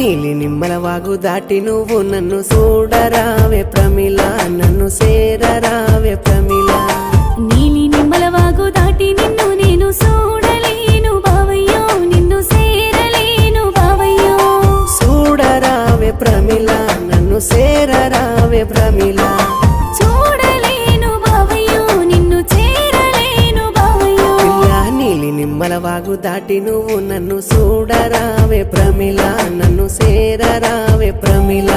నీలి నిమ్మల వాగు దాటి నువ్వు నన్ను చూడరావే ప్రమిళ, నన్ను సేరరావే ప్రమిళ. నీలి నిమ్మల వాగు దాటి నిన్ను నేను చూడలేను బావయ్యో, నిన్ను సేరలేను బావయ్యో. చూడరావే ప్రమిళ, నన్ను సేరరావే ప్రమిళ. చూడలేను బావయ్యో, నిన్ను చేరలేను బావయ్యో. నీలి నిమ్మల వాగు దాటి నువ్వు నన్ను చూడరావే ప్రమిళ, నన్ను సేరరావే ప్రమిళ.